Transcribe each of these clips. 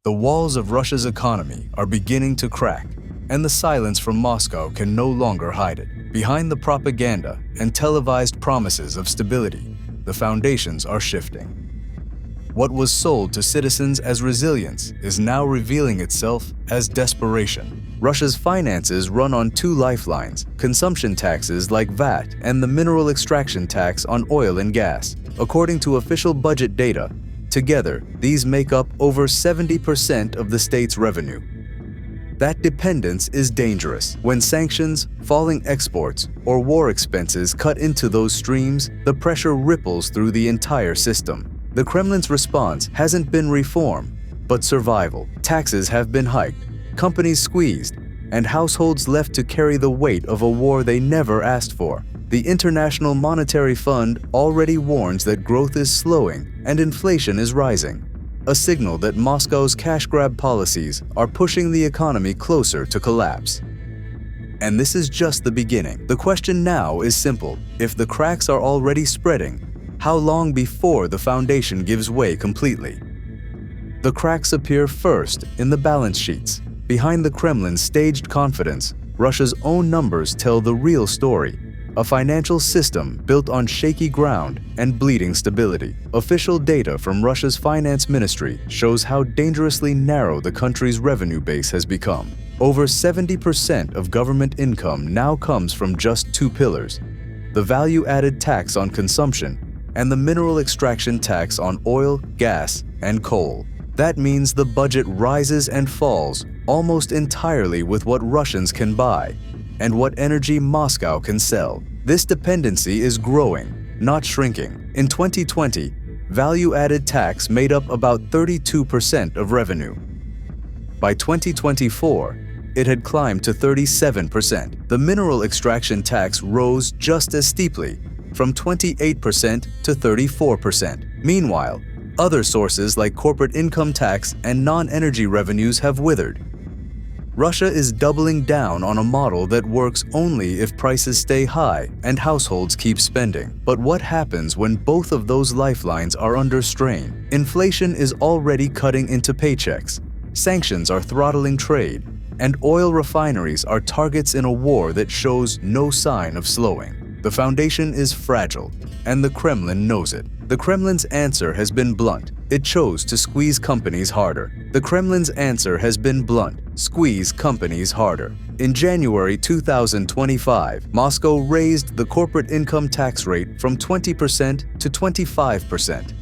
The walls of Russia's economy are beginning to crack, and the silence from Moscow can no longer hide it. Behind the propaganda and televised promises of stability, the foundations are shifting. What was sold to citizens as resilience is now revealing itself as desperation. Russia's finances run on two lifelines: consumption taxes like VAT and the mineral extraction tax on oil and gas. According to official budget data, together, these make up over 70% of the state's revenue. That dependence is dangerous. When sanctions, falling exports, or war expenses cut into those streams, the pressure ripples through the entire system. The Kremlin's response hasn't been reform, but survival. Taxes have been hiked, companies squeezed, and households left to carry the weight of a war they never asked for. The International Monetary Fund already warns that growth is slowing and inflation is rising, a signal that Moscow's cash grab policies are pushing the economy closer to collapse. And this is just the beginning. The question now is simple. If the cracks are already spreading, how long before the foundation gives way completely? The cracks appear first in the balance sheets. Behind the Kremlin's staged confidence, Russia's own numbers tell the real story. A financial system built on shaky ground and bleeding stability. Official data from Russia's finance ministry shows how dangerously narrow the country's revenue base has become. Over 70% of government income now comes from just two pillars: the value-added tax on consumption and the mineral extraction tax on oil, gas, and coal. That means the budget rises and falls almost entirely with what Russians can buy and what energy Moscow can sell. This dependency is growing, not shrinking. In 2020, value-added tax made up about 32% of revenue. By 2024, it had climbed to 37%. The mineral extraction tax rose just as steeply, from 28% to 34%. Meanwhile, other sources like corporate income tax and non-energy revenues have withered. Russia is doubling down on a model that works only if prices stay high and households keep spending. But what happens when both of those lifelines are under strain? Inflation is already cutting into paychecks, sanctions are throttling trade, and oil refineries are targets in a war that shows no sign of slowing. The foundation is fragile, and the Kremlin knows it. The Kremlin's answer has been blunt. It chose to squeeze companies harder. The Kremlin's answer has been blunt. Squeeze companies harder. In January 2025, Moscow raised the corporate income tax rate from 20% to 25%.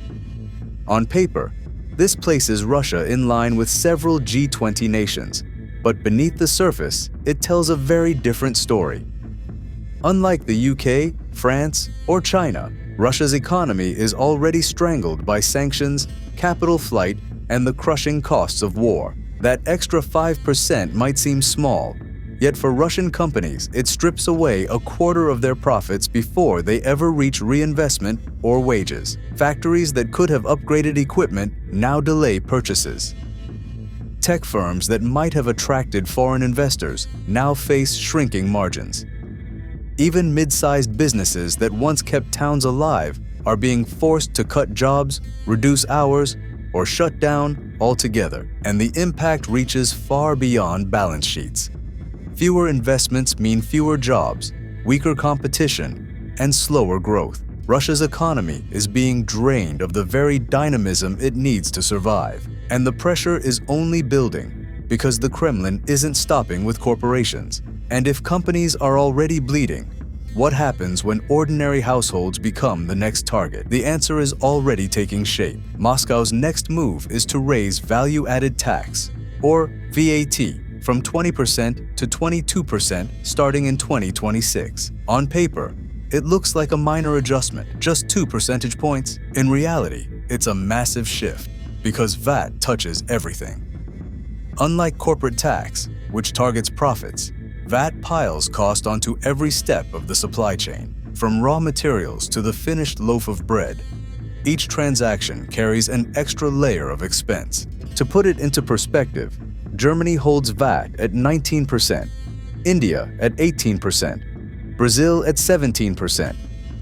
On paper, this places Russia in line with several G20 nations, but beneath the surface, it tells a very different story. Unlike the UK, France, or China, Russia's economy is already strangled by sanctions, capital flight, and the crushing costs of war. That extra 5% might seem small, yet for Russian companies, it strips away a quarter of their profits before they ever reach reinvestment or wages. Factories that could have upgraded equipment now delay purchases. Tech firms that might have attracted foreign investors now face shrinking margins. Even mid-sized businesses that once kept towns alive are being forced to cut jobs, reduce hours, or shut down altogether. And the impact reaches far beyond balance sheets. Fewer investments mean fewer jobs, weaker competition, and slower growth. Russia's economy is being drained of the very dynamism it needs to survive. And the pressure is only building because the Kremlin isn't stopping with corporations. And if companies are already bleeding, what happens when ordinary households become the next target? The answer is already taking shape. Moscow's next move is to raise value-added tax, or VAT, from 20% to 22% starting in 2026. On paper, it looks like a minor adjustment, just 2 percentage points. In reality, it's a massive shift, because VAT touches everything. Unlike corporate tax, which targets profits, VAT piles cost onto every step of the supply chain, from raw materials to the finished loaf of bread. Each transaction carries an extra layer of expense. To put it into perspective, Germany holds VAT at 19%, India at 18%, Brazil at 17%,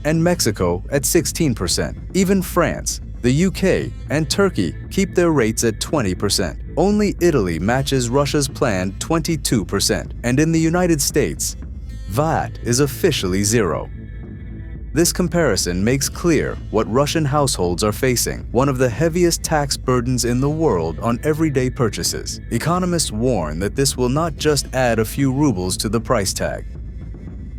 and Mexico at 16%. Even France, The UK and Turkey keep their rates at 20%. Only Italy matches Russia's planned 22%. And in the United States, VAT is officially zero. This comparison makes clear what Russian households are facing, one of the heaviest tax burdens in the world on everyday purchases. Economists warn that this will not just add a few rubles to the price tag.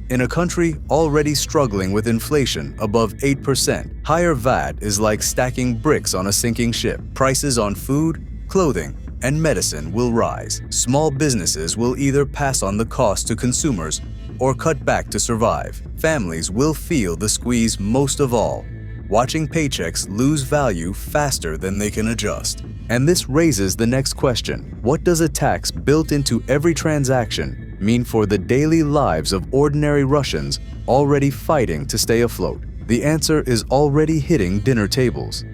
In a country already struggling with inflation above 8%, higher VAT is like stacking bricks on a sinking ship. Prices on food, clothing, and medicine will rise. Small businesses will either pass on the cost to consumers or cut back to survive. Families will feel the squeeze most of all, watching paychecks lose value faster than they can adjust. And this raises the next question: what does a tax built into every transaction mean for the daily lives of ordinary Russians already fighting to stay afloat? The answer is already hitting dinner tables.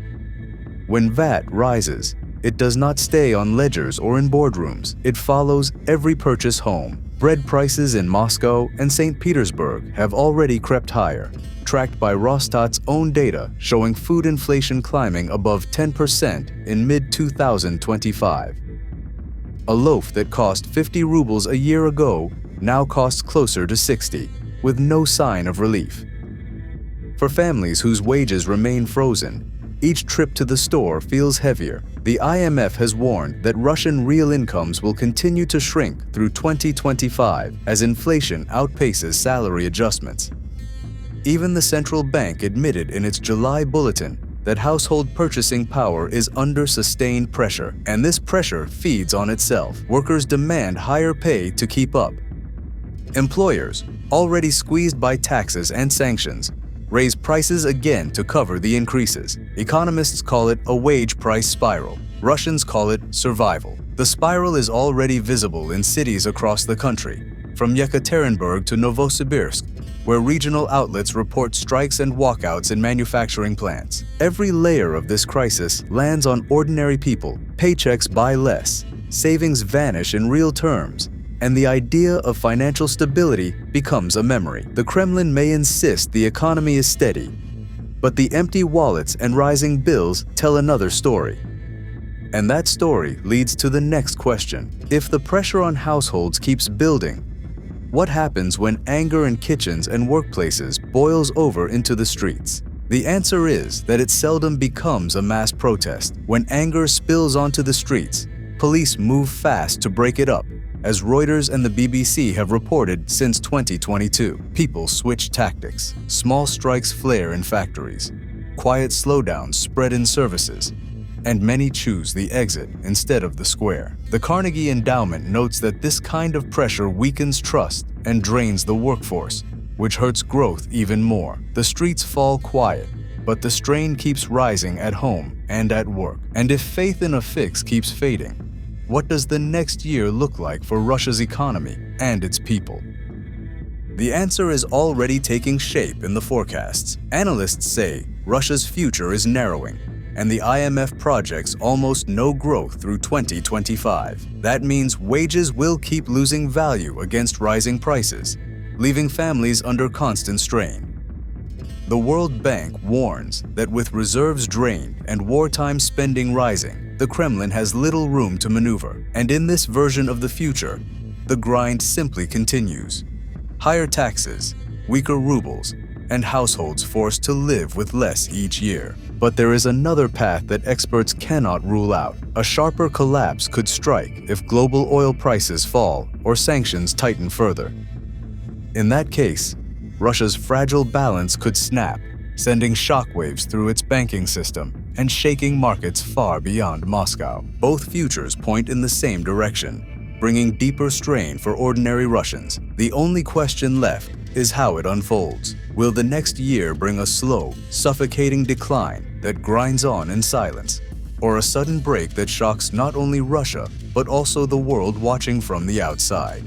When VAT rises, it does not stay on ledgers or in boardrooms. It follows every purchase home. Bread prices in Moscow and St. Petersburg have already crept higher, tracked by Rostat's own data showing food inflation climbing above 10% in mid-2025. A loaf that cost 50 rubles a year ago now costs closer to 60, with no sign of relief. For families whose wages remain frozen, each trip to the store feels heavier. The IMF has warned that Russian real incomes will continue to shrink through 2025 as inflation outpaces salary adjustments. Even the central bank admitted in its July bulletin that household purchasing power is under sustained pressure, and this pressure feeds on itself. Workers demand higher pay to keep up. Employers, already squeezed by taxes and sanctions, raise prices again to cover the increases. Economists call it a wage price spiral. Russians call it survival. The spiral is already visible in cities across the country, from Yekaterinburg to Novosibirsk, where regional outlets report strikes and walkouts in manufacturing plants. Every layer of this crisis lands on ordinary people. Paychecks buy less, savings vanish in real terms, and the idea of financial stability becomes a memory. The Kremlin may insist the economy is steady, but the empty wallets and rising bills tell another story. And that story leads to the next question. If the pressure on households keeps building, what happens when anger in kitchens and workplaces boils over into the streets? The answer is that it seldom becomes a mass protest. When anger spills onto the streets, police move fast to break it up. As Reuters and the BBC have reported since 2022, people switch tactics. Small strikes flare in factories. Quiet slowdowns spread in services. And many choose the exit instead of the square. The Carnegie Endowment notes that this kind of pressure weakens trust and drains the workforce, which hurts growth even more. The streets fall quiet, but the strain keeps rising at home and at work. And if faith in a fix keeps fading, what does the next year look like for Russia's economy and its people? The answer is already taking shape in the forecasts. Analysts say Russia's future is narrowing, and the IMF projects almost no growth through 2025. That means wages will keep losing value against rising prices, leaving families under constant strain. The World Bank warns that with reserves drained and wartime spending rising, the Kremlin has little room to maneuver. And in this version of the future, the grind simply continues. Higher taxes, weaker rubles, and households forced to live with less each year. But there is another path that experts cannot rule out. A sharper collapse could strike if global oil prices fall or sanctions tighten further. In that case, Russia's fragile balance could snap, sending shockwaves through its banking system and shaking markets far beyond Moscow. Both futures point in the same direction, bringing deeper strain for ordinary Russians. The only question left is how it unfolds. Will the next year bring a slow, suffocating decline that grinds on in silence, or a sudden break that shocks not only Russia, but also the world watching from the outside?